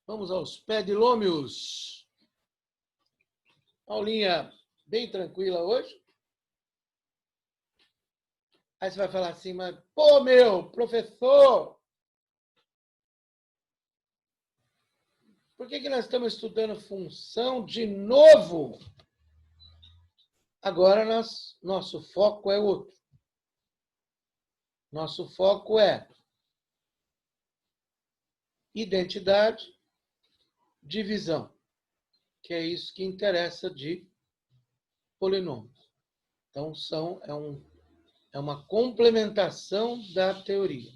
Vamos aos pedilômios. Aulinha bem tranquila hoje. Aí você vai falar assim, mas, pô, meu, professor, por que nós estamos estudando função de novo? Agora nosso foco é outro. Nosso foco é identidade, divisão, que é isso que interessa de polinômios. Então, é uma complementação da teoria.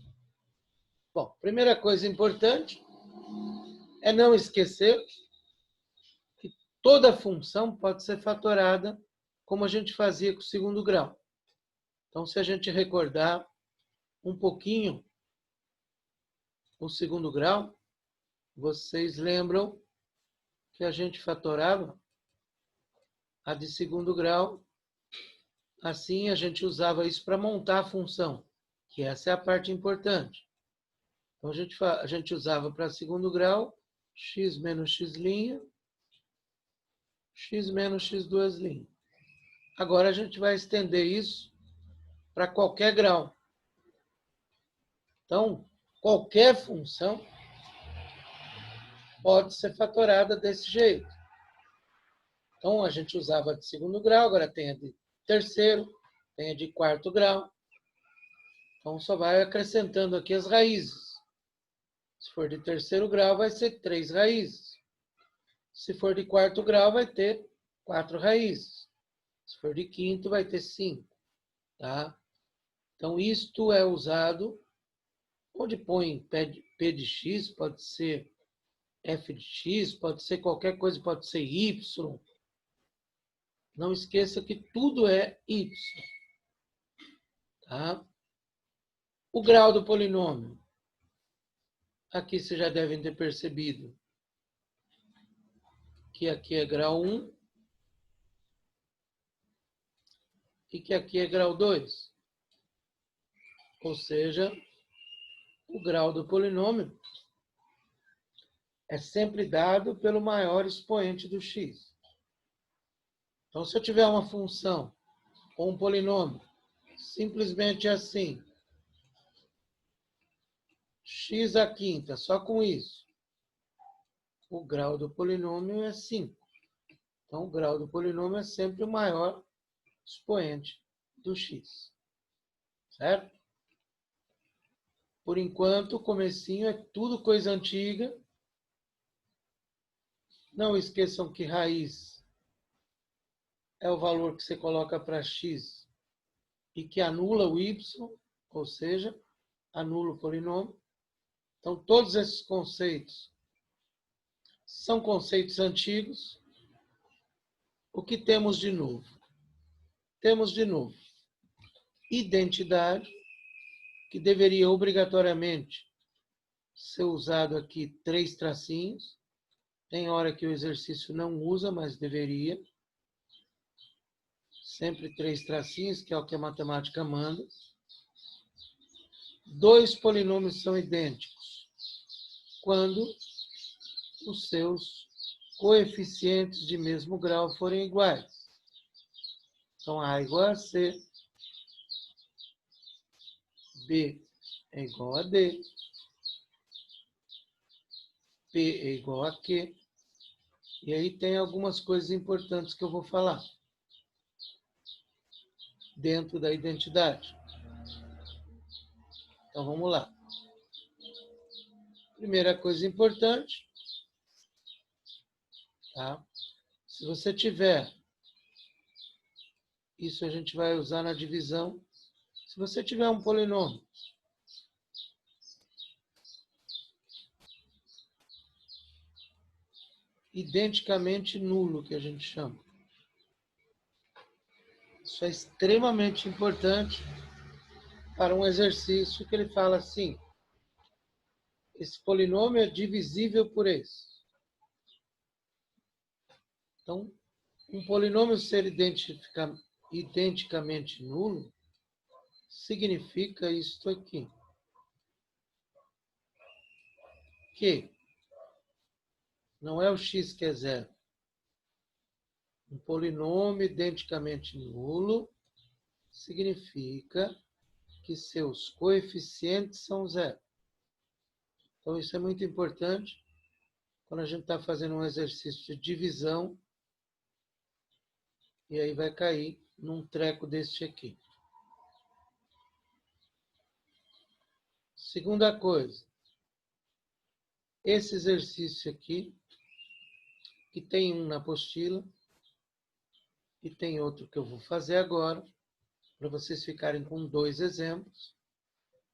Bom, primeira coisa importante é não esquecer que toda função pode ser fatorada como a gente fazia com o segundo grau. Então, se a gente recordar um pouquinho o segundo grau, vocês lembram que a gente fatorava a de segundo grau, assim a gente usava isso para montar a função, que essa é a parte importante. Então, a gente usava para segundo grau x menos x', x menos x2'. Agora a gente vai estender isso para qualquer grau. Então, qualquer função pode ser fatorada desse jeito. Então, a gente usava de segundo grau, agora tem a de terceiro, tem a de quarto grau. Então, só vai acrescentando aqui as raízes. Se for de terceiro grau, vai ser 3 raízes. Se for de quarto grau, vai ter 4 raízes. Se for de quinto, vai ter 5. Tá? Então, isto é usado, onde põe P de x, pode ser f de x, pode ser qualquer coisa, pode ser y. Não esqueça que tudo é y. Tá? O grau do polinômio. Aqui vocês já devem ter percebido que aqui é grau 1 e que aqui é grau 2. Ou seja, o grau do polinômio é sempre dado pelo maior expoente do x. Então, se eu tiver uma função ou um polinômio, simplesmente assim, x à quinta, só com isso, o grau do polinômio é 5. Então, o grau do polinômio é sempre o maior expoente do x. Certo? Por enquanto, o comecinho é tudo coisa antiga. Não esqueçam que raiz é o valor que você coloca para x e que anula o y, ou seja, anula o polinômio. Então, todos esses conceitos são conceitos antigos. O que temos de novo? Temos de novo identidade, que deveria obrigatoriamente ser usado aqui 3 tracinhos. Tem hora que o exercício não usa, mas deveria. Sempre 3 tracinhos, que é o que a matemática manda. 2 polinômios são idênticos quando os seus coeficientes de mesmo grau forem iguais. Então, A é igual a C, B é igual a D, P é igual a Q. E aí tem algumas coisas importantes que eu vou falar dentro da identidade. Então, vamos lá. Primeira coisa importante, tá? Se você tiver, isso a gente vai usar na divisão, se você tiver um polinômio identicamente nulo, que a gente chama. Isso é extremamente importante para um exercício que ele fala assim, esse polinômio é divisível por esse. Então, um polinômio ser identicamente nulo significa isto aqui. Que Não é o x que é zero. Um polinômio identicamente nulo significa que seus coeficientes são zero. Então, isso é muito importante quando a gente está fazendo um exercício de divisão e aí vai cair num treco deste aqui. Segunda coisa, esse exercício aqui, que tem um na apostila e tem outro que eu vou fazer agora, para vocês ficarem com 2 exemplos,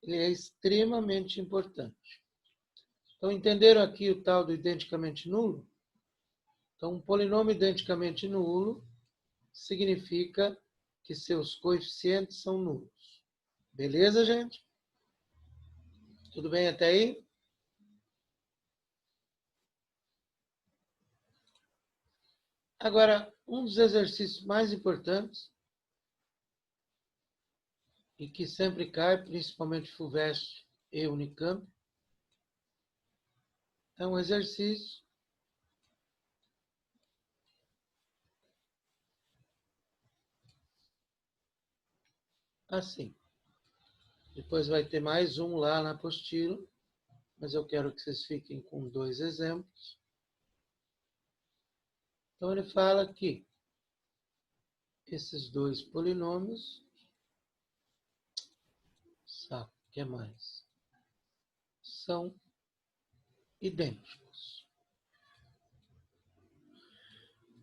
ele é extremamente importante. Então, entenderam aqui o tal do identicamente nulo? Então, um polinômio identicamente nulo significa que seus coeficientes são nulos. Beleza, gente? Tudo bem até aí? Agora, um dos exercícios mais importantes e que sempre cai, principalmente FUVEST e Unicamp, é um exercício assim. Depois vai ter mais um lá na apostila, mas eu quero que vocês fiquem com 2 exemplos. Então, ele fala que esses 2 polinômios, sabe, o que mais? São idênticos.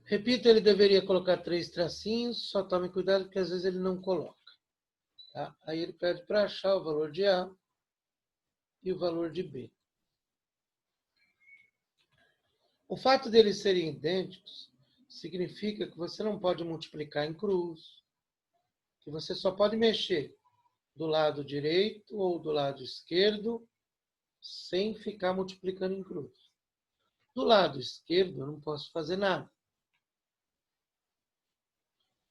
Repito, ele deveria colocar 3 tracinhos, só tome cuidado porque às vezes ele não coloca. Tá? Aí ele pede para achar o valor de A e o valor de B. O fato deles serem idênticos significa que você não pode multiplicar em cruz, que você só pode mexer do lado direito ou do lado esquerdo sem ficar multiplicando em cruz. Do lado esquerdo eu não posso fazer nada.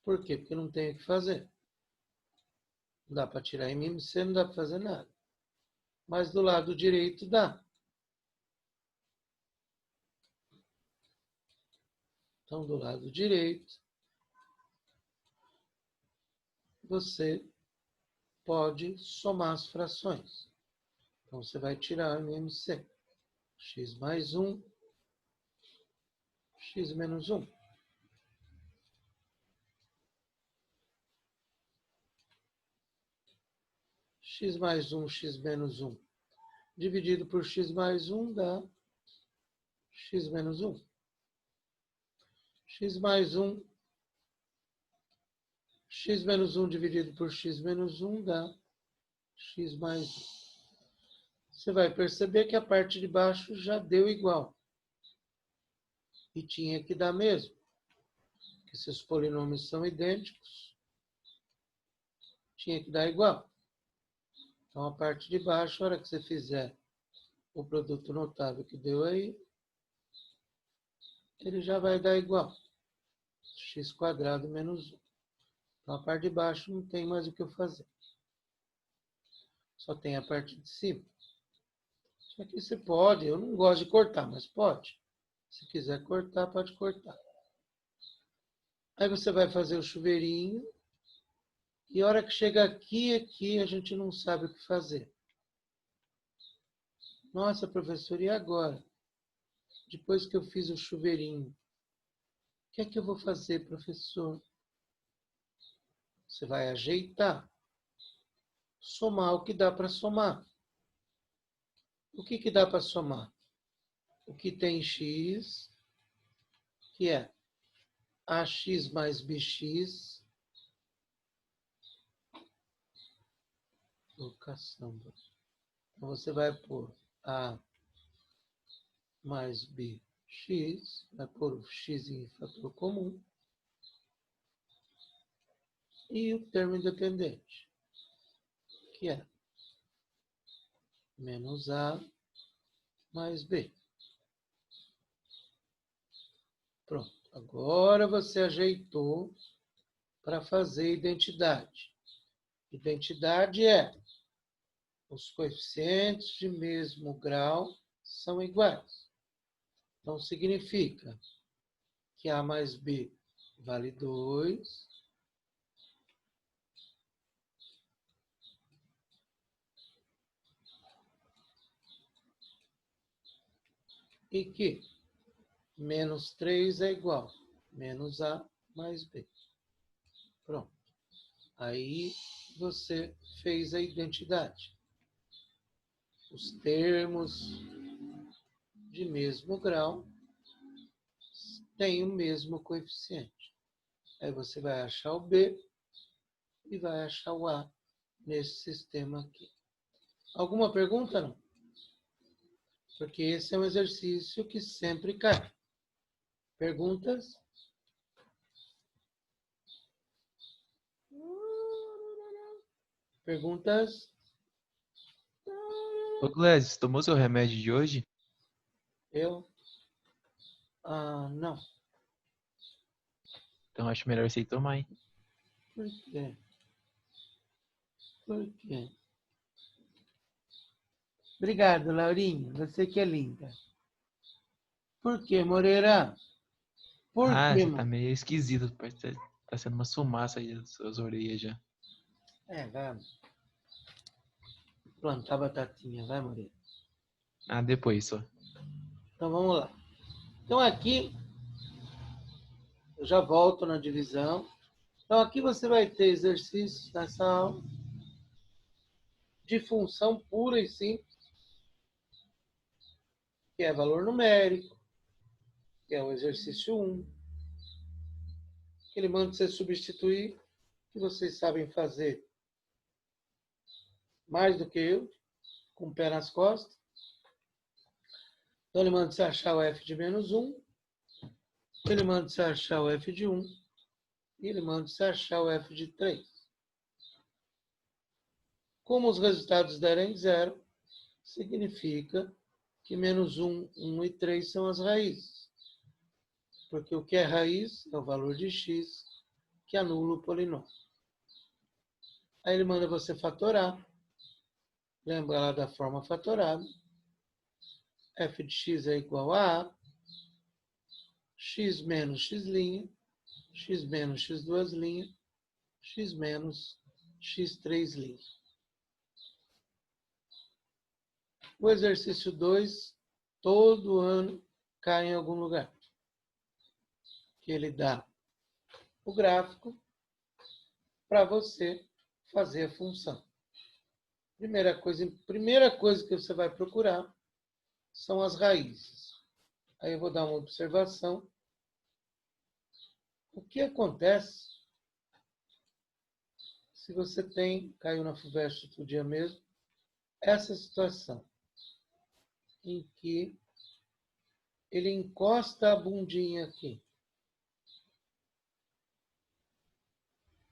Por quê? Porque não tenho o que fazer. Não dá para tirar em mim, você não dá para fazer nada. Mas do lado direito dá. Então, do lado direito, você pode somar as frações. Então, você vai tirar MMC. X mais 1, x menos 1. X mais 1, x menos 1. Dividido por x mais 1 dá x menos 1. X mais 1, x menos 1 dividido por x menos 1 dá x mais 1. Você vai perceber que a parte de baixo já deu igual. E tinha que dar mesmo. Porque se os polinômios são idênticos, tinha que dar igual. Então, a parte de baixo, na hora que você fizer o produto notável que deu aí, ele já vai dar igual. X² menos 1. Então, a parte de baixo não tem mais o que eu fazer. Só tem a parte de cima. Isso aqui você pode, eu não gosto de cortar, mas pode. Se quiser cortar, pode cortar. Aí você vai fazer o chuveirinho. E a hora que chega aqui, a gente não sabe o que fazer. Nossa, professor, e agora? Depois que eu fiz o chuveirinho, o que é que eu vou fazer, professor? Você vai ajeitar. Somar o que dá para somar. O que dá para somar? O que tem x, que é ax mais bx, caçamba. Então, você vai pôr a mais bx, vai pôr o x em fator comum, e o termo independente, que é menos a mais b. Pronto. Agora você ajeitou para fazer identidade. Identidade é os coeficientes de mesmo grau são iguais. Então, significa que A mais B vale 2. E que menos 3 é igual a menos A mais B. Pronto. Aí você fez a identidade. Os termos de mesmo grau têm o mesmo coeficiente. Aí você vai achar o B e vai achar o A nesse sistema aqui. Alguma pergunta? Não? Porque esse é um exercício que sempre cai. Perguntas? Perguntas? Ô, Gladys, tomou seu remédio de hoje? Eu? Não. Então acho melhor você ir tomar, hein? Por quê? Por quê? Obrigado, Laurinha. Você que é linda. Por quê, Moreira? Por Ah, quê, você tá mano? meio esquisito. Parece que tá sendo uma fumaça aí das suas orelhas já. Vai plantar batatinha, vai, Moreira. Ah, depois só. Então vamos lá. Então aqui, eu já volto na divisão. Então aqui você vai ter exercícios nessa aula de função pura e simples, que é valor numérico, que é o exercício 1, que ele manda você substituir, que vocês sabem fazer mais do que eu, com o pé nas costas. Então ele manda você achar o f de menos 1, ele manda você achar o f de 1, e ele manda você achar o f de 3. Como os resultados derem zero, significa que menos 1, 1 e 3 são as raízes. Porque o que é raiz é o valor de x que anula o polinômio. Aí ele manda você fatorar. Lembra lá da forma fatorada. F de x é igual a x menos x', x menos x2', x menos x3'. O exercício 2, todo ano cai em algum lugar. Que ele dá o gráfico para você fazer a função. Primeira coisa que você vai procurar são as raízes. Aí eu vou dar uma observação. O que acontece se você caiu na FUVEST outro dia mesmo, essa situação em que ele encosta a bundinha aqui.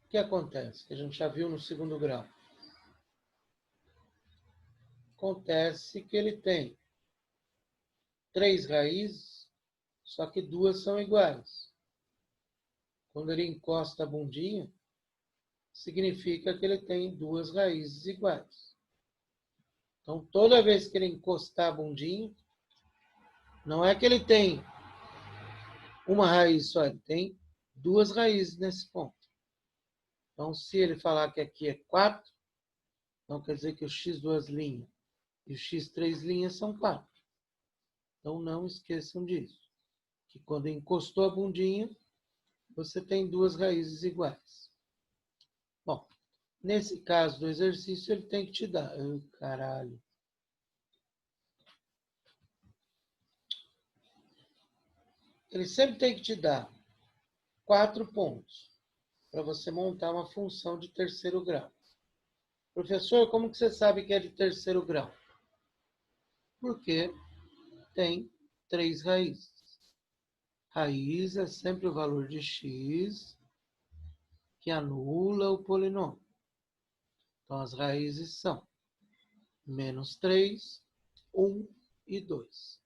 O que acontece? Que a gente já viu no segundo grau. Acontece que ele tem 3 raízes, só que 2 são iguais. Quando ele encosta a bundinha, significa que ele tem 2 raízes iguais. Então, toda vez que ele encostar a bundinha, não é que ele tem uma raiz só, ele tem 2 raízes nesse ponto. Então, se ele falar que aqui é 4, então quer dizer que o x2' e o x3' são 4. Então, não esqueçam disso. Que quando encostou a bundinha, você tem 2 raízes iguais. Bom, nesse caso do exercício, ele tem que te dar... caralho. Ele sempre tem que te dar 4 pontos para você montar uma função de terceiro grau. Professor, como que você sabe que é de terceiro grau? Porque tem 3 raízes. Raiz é sempre o valor de x que anula o polinômio. Então, as raízes são menos 3, 1 e 2.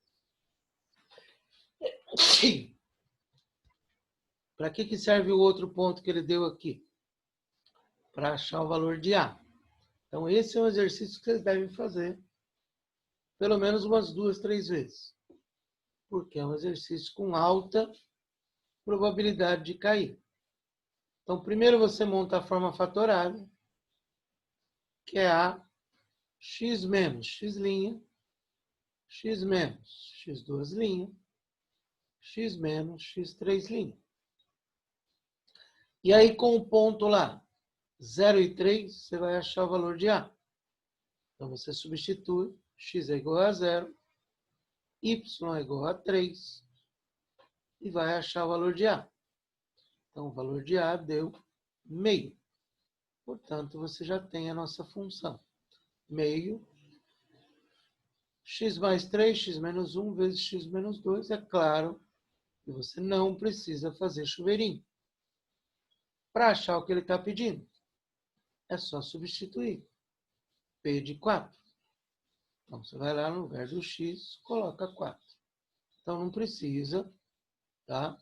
Para que serve o outro ponto que ele deu aqui? Para achar o valor de A. Então, esse é um exercício que vocês devem fazer pelo menos umas 2, 3 vezes. porque é um exercício com alta probabilidade de cair. Então, primeiro você monta a forma fatorada, que é a x menos x', x menos x2', x menos x3'. E aí, com o ponto lá, 0 e 3, você vai achar o valor de A. Então, você substitui, x é igual a 0, y é igual a 3, e vai achar o valor de A. Então, o valor de A deu meio. Portanto, você já tem a nossa função. Meio, x mais 3, x menos 1 vezes x menos 2. É claro que você não precisa fazer chuveirinho. Para achar o que ele está pedindo, é só substituir. P de 4. Então, você vai lá no lugar do x, coloca 4. Então, não precisa, tá?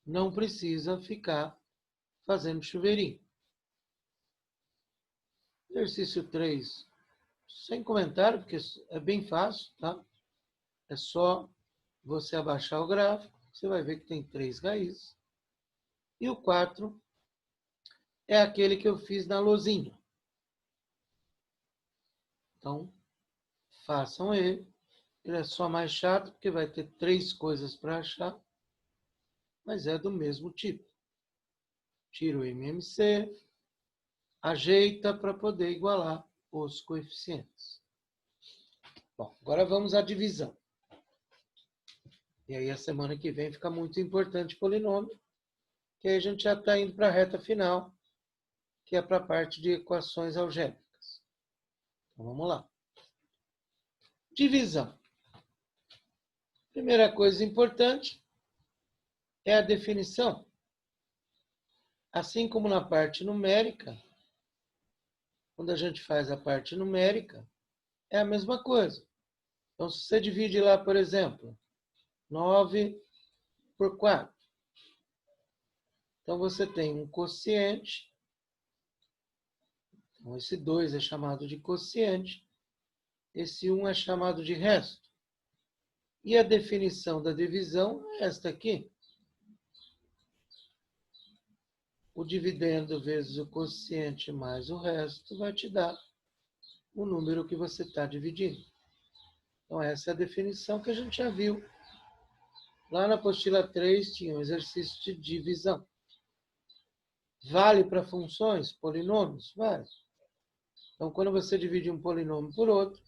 Não precisa ficar fazendo chuveirinho. Exercício 3, sem comentário, porque é bem fácil, tá? É só você abaixar o gráfico, você vai ver que tem 3 raízes. E o 4 é aquele que eu fiz na lousinha. Então, façam ele. Ele é só mais chato, porque vai ter 3 coisas para achar, mas é do mesmo tipo. Tira o MMC, ajeita para poder igualar os coeficientes. Bom, agora vamos à divisão. E aí a semana que vem fica muito importante o polinômio, que aí a gente já está indo para a reta final, que é para a parte de equações algébricas. Então vamos lá. Divisão. Primeira coisa importante é a definição. Assim como na parte numérica, quando a gente faz a parte numérica, é a mesma coisa. Então, se você divide lá, por exemplo, 9 por 4. Então, você tem um quociente. Então, esse 2 é chamado de quociente. Esse 1 é chamado de resto. E a definição da divisão é esta aqui. O dividendo vezes o quociente mais o resto vai te dar o número que você está dividindo. Então, essa é a definição que a gente já viu. Lá na apostila 3 tinha um exercício de divisão. Vale para funções, polinômios? Vale. Então, quando você divide um polinômio por outro,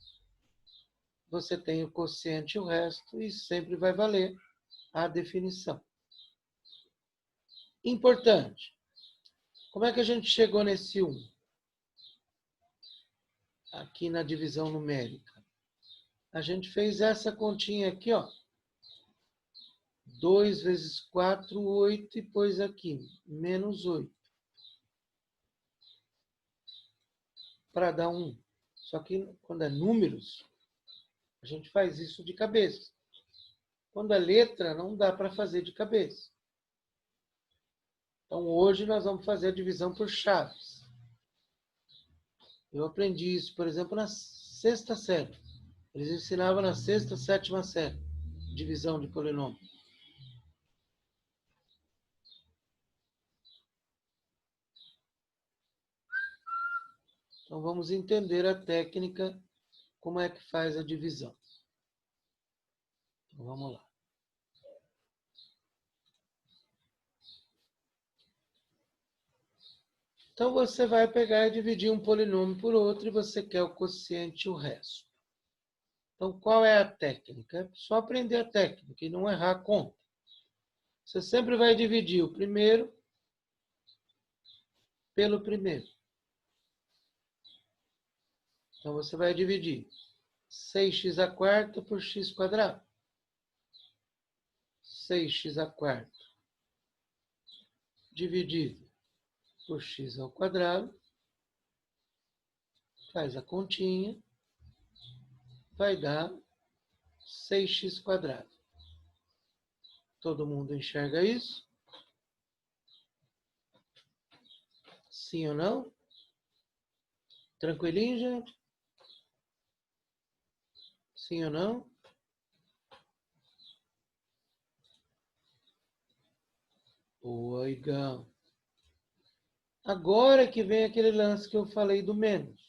você tem o quociente e o resto, e sempre vai valer a definição. Importante. Como é que a gente chegou nesse 1? Aqui na divisão numérica. A gente fez essa continha aqui, ó. 2 vezes 4, 8, e pôs aqui, menos 8. Para dar 1. Só que quando é números, a gente faz isso de cabeça. Quando é letra, não dá para fazer de cabeça. Então, hoje nós vamos fazer a divisão por chaves. Eu aprendi isso, por exemplo, na 6ª série. Eles ensinavam na 6ª, 7ª série. Divisão de polinômio. Então, vamos entender a técnica, como é que faz a divisão. Então, vamos lá. Então, você vai pegar e dividir um polinômio por outro e você quer o quociente e o resto. Então, qual é a técnica? É só aprender a técnica e não errar a conta. Você sempre vai dividir o primeiro pelo primeiro. Então, você vai dividir 6x² por x². 6x² dividido por x², faz a continha, vai dar 6x². Todo mundo enxerga isso? Sim ou não? Tranquilinho, gente? Sim ou não? Boa, Igão. Agora que vem aquele lance que eu falei do menos.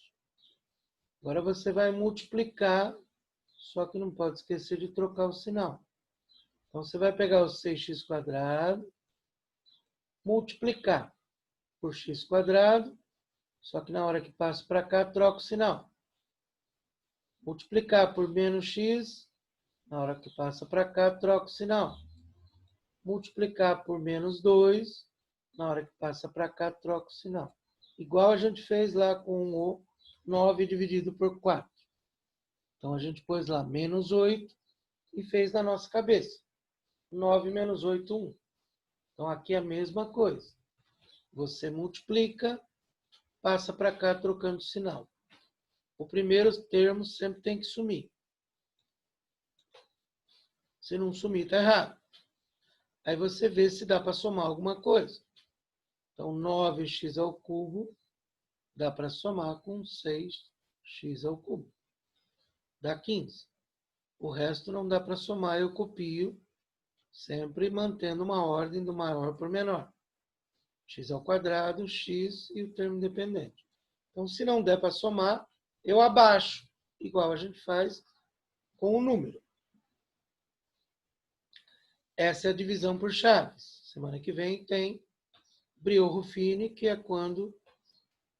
Agora você vai multiplicar, só que não pode esquecer de trocar o sinal. Então, você vai pegar o 6x², multiplicar por x², só que na hora que passa para cá, troca o sinal. Multiplicar por menos x, na hora que passa para cá, troca o sinal. Multiplicar por menos 2, na hora que passa para cá, troca o sinal. Igual a gente fez lá com o 9 dividido por 4. Então, a gente pôs lá menos 8 e fez na nossa cabeça. 9 menos 8, 1. Então, aqui é a mesma coisa. Você multiplica, passa para cá trocando o sinal. O primeiro termo sempre tem que sumir. Se não sumir, está errado. Aí você vê se dá para somar alguma coisa. Então, 9x² dá para somar com 6x². Dá 15. O resto não dá para somar, eu copio, sempre mantendo uma ordem do maior para o menor. x², x e o termo independente. Então, se não der para somar, eu abaixo, igual a gente faz com o número. Essa é a divisão por chaves. Semana que vem tem Briot-Ruffini, que é quando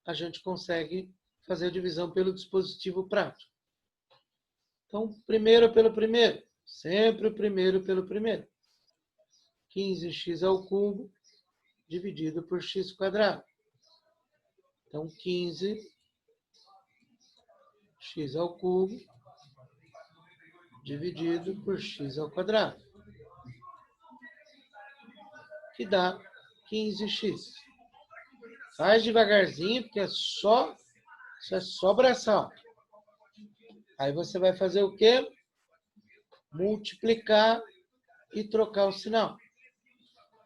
a gente consegue fazer a divisão pelo dispositivo prático. Então, primeiro pelo primeiro. Sempre o primeiro pelo primeiro. 15x² dividido por x². Então, 15x² dividido por x². Que dá 15x. Faz devagarzinho, porque isso é só braçal. Aí você vai fazer o quê? Multiplicar e trocar o sinal.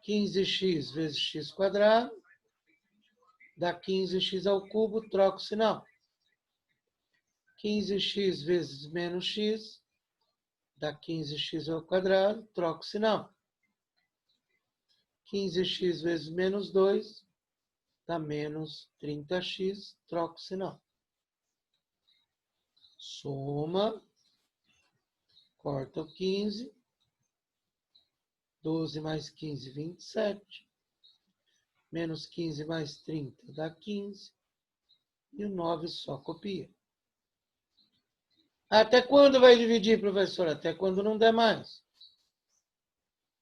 15x vezes x² dá 15x², troca o sinal. 15x vezes menos x dá 15x², troca o sinal. 15x vezes menos 2 dá menos 30x, troca o sinal. Soma, corta o 15, 12 mais 15, 27. Menos 15 mais 30 dá 15. E o 9 só copia. Até quando vai dividir, professor? Até quando não der mais.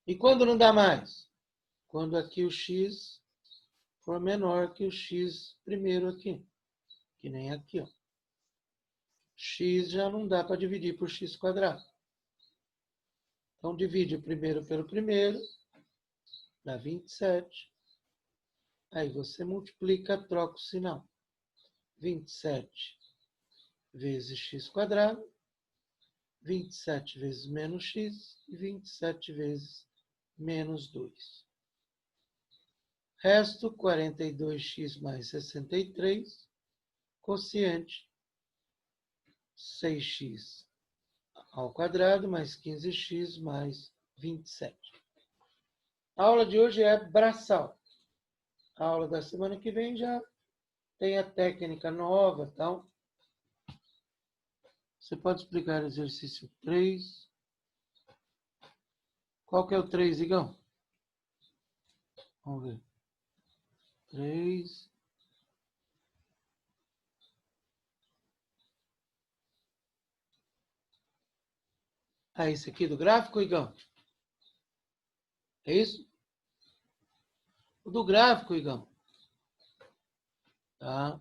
E quando não dá mais? Quando aqui o x for menor que o x primeiro aqui. Que nem aqui, ó. X já não dá para dividir por x². Então, divide o primeiro pelo primeiro. Dá 27. Aí você multiplica, troca o sinal. 27 vezes x². 27 vezes menos x e 27 vezes menos 2. Resto, 42x mais 63, quociente 6x² mais 15x mais 27. A aula de hoje é braçal. A aula da semana que vem já tem a técnica nova, então você pode explicar o exercício 3. Qual que é o 3, Igão? Vamos ver. 3. Ah, esse aqui do gráfico, Igão? É isso? O do gráfico, Igão. Tá?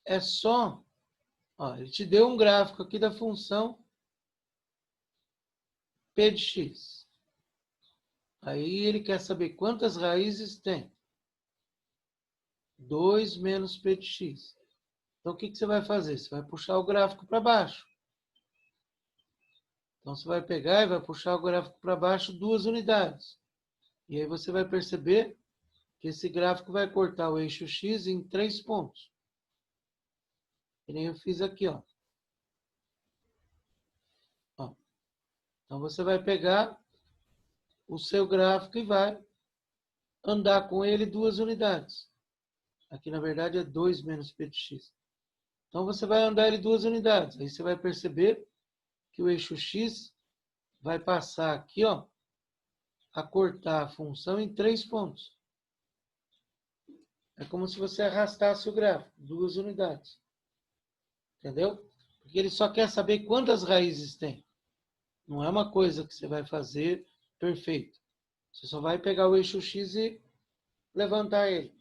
É só... Ó, ele te deu um gráfico aqui da função p de x. Aí ele quer saber quantas raízes tem. 2 menos p de x. Então, o que você vai fazer? Você vai puxar o gráfico para baixo. Então, você vai pegar e vai puxar o gráfico para baixo 2 unidades. E aí você vai perceber que esse gráfico vai cortar o eixo x em 3 pontos. Que nem eu fiz aqui, ó. Ó. Então, você vai pegar o seu gráfico e vai andar com ele 2 unidades. Aqui, na verdade, é 2 menos p de x. Então, você vai andar ele 2 unidades. Aí você vai perceber que o eixo x vai passar aqui, ó, a cortar a função em 3 pontos. É como se você arrastasse o gráfico, 2 unidades. Entendeu? Porque ele só quer saber quantas raízes tem. Não é uma coisa que você vai fazer perfeito. Você só vai pegar o eixo x e levantar ele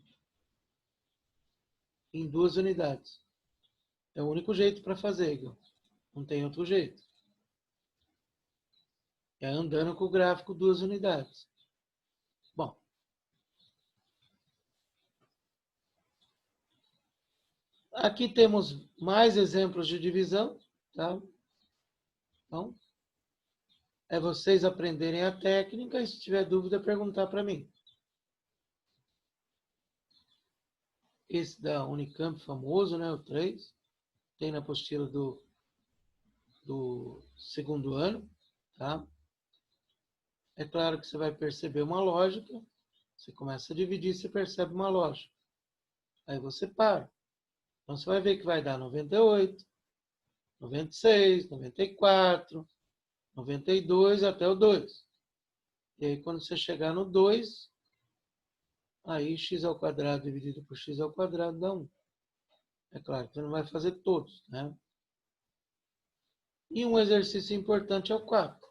em 2 unidades. É o único jeito para fazer, Igor. Não tem outro jeito. É andando com o gráfico 2 unidades. Bom. Aqui temos mais exemplos de divisão, tá? Então, é vocês aprenderem a técnica e se tiver dúvida, perguntar para mim. Esse da Unicamp famoso, né, o 3, tem na apostila do segundo ano, tá? É claro que você vai perceber uma lógica, você começa a dividir, você percebe uma lógica. Aí você para. Então você vai ver que vai dar 98, 96, 94, 92 até o 2. E aí quando você chegar no 2, aí x ao quadrado dividido por x ao quadrado dá 1. É claro que você não vai fazer todos, né? E um exercício importante é o 4.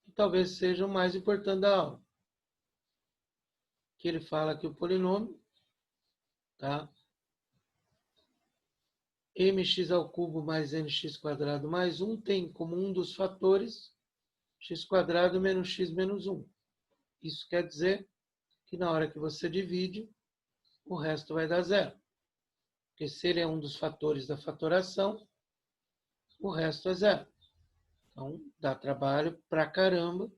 Que talvez seja o mais importante da aula. Que ele fala que o polinômio, tá? mx ao cubo mais nx quadrado mais 1 tem como um dos fatores x quadrado menos x menos 1. Isso quer dizer que na hora que você divide, o resto vai dar zero. Porque se ele é um dos fatores da fatoração, o resto é zero. Então, dá trabalho pra caramba.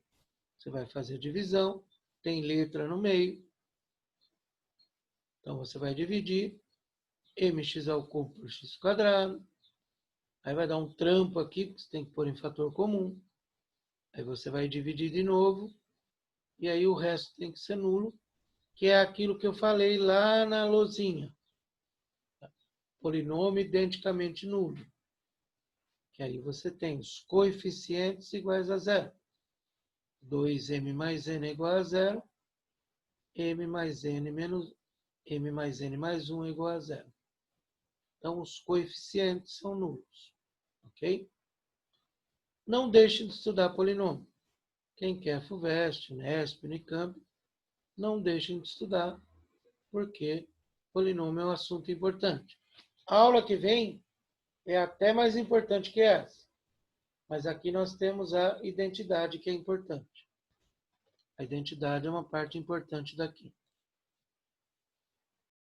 Você vai fazer divisão, tem letra no meio. Então, você vai dividir mx ao cubo por x quadrado. Aí vai dar um trampo aqui, porque você tem que pôr em fator comum. Aí você vai dividir de novo. E aí o resto tem que ser nulo, que é aquilo que eu falei lá na lousinha. Polinômio identicamente nulo. Que aí você tem os coeficientes iguais a zero. 2m mais n é igual a zero. M mais n mais 1 é igual a zero. Então, os coeficientes são nulos. Ok? Não deixe de estudar polinômio. Quem quer FUVEST, Unesp, Unicamp, não deixem de estudar, porque polinômio é um assunto importante. A aula que vem é até mais importante que essa. Mas aqui nós temos a identidade, que é importante. A identidade é uma parte importante daqui.